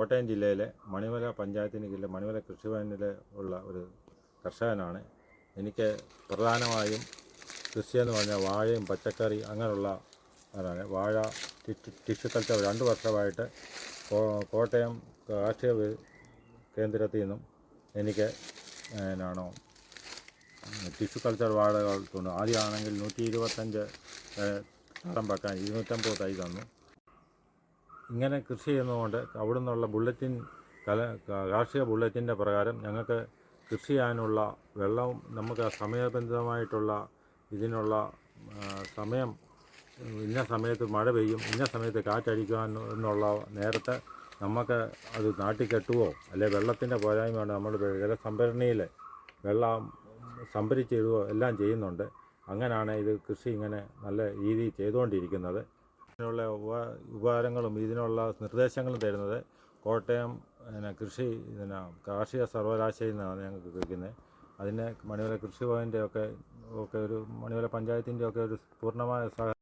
കോട്ടയം ജില്ലയിലെ മണിമല പഞ്ചായത്തിന് കീഴിലെ മണിമല കൃഷിഭവനിൽ ഉള്ള ഒരു കർഷകനാണ്. എനിക്ക് പ്രധാനമായും കൃഷിയെന്ന് പറഞ്ഞാൽ വാഴയും പച്ചക്കറി അങ്ങനെയുള്ള അതാണ്. വാഴ ടിഷ്യൂ കൾച്ചർ 2 വർഷമായിട്ട് കോട്ടയം കാർഷിക കേന്ദ്രത്തിൽ നിന്നും എനിക്ക് എന്നാണോ ടിഷ്യൂ കൾച്ചർ വാഴകൾ തന്നു. ആദ്യമാണെങ്കിൽ 125 തടം വെക്കാൻ 250 തൈ തന്നു. ഇങ്ങനെ കൃഷി ചെയ്യുന്നതുകൊണ്ട് അവിടെ നിന്നുള്ള കാർഷിക ബുള്ളറ്റിൻ്റെ പ്രകാരം ഞങ്ങൾക്ക് കൃഷി ചെയ്യാനുള്ള വെള്ളവും നമുക്ക് സമയബന്ധിതമായിട്ടുള്ള ഇതിനുള്ള സമയം, ഇന്ന സമയത്ത് മഴ പെയ്യും, ഇന്ന സമയത്ത് കാറ്റടിക്കാൻ എന്നുള്ള നേരത്തെ നമുക്ക് അത് നാട്ടി കെട്ടുവോ അല്ലെ വെള്ളത്തിൻ്റെ പോരായ്മ കൊണ്ട് നമ്മൾ ജലസംഭരണിയിൽ വെള്ളം സംഭരിച്ചിടുകയോ എല്ലാം ചെയ്യുന്നുണ്ട്. അങ്ങനെയാണ് ഇത് കൃഷി ഇങ്ങനെ നല്ല രീതിയിൽ ചെയ്തുകൊണ്ടിരിക്കുന്നത്. ഇതിനുള്ള ഉപകാരങ്ങളും ഇതിനുള്ള നിർദ്ദേശങ്ങളും തരുന്നത് കോട്ടയം കൃഷി കാർഷിക സർവകലാശാലയിൽ നിന്നാണ് ഞങ്ങൾക്ക് കേൾക്കുന്നത്. അതിന് മണിമല കൃഷിഭവൻ്റെ ഒക്കെ ഒരു മണിമല പഞ്ചായത്തിൻ്റെ ഒക്കെ ഒരു പൂർണ്ണമായ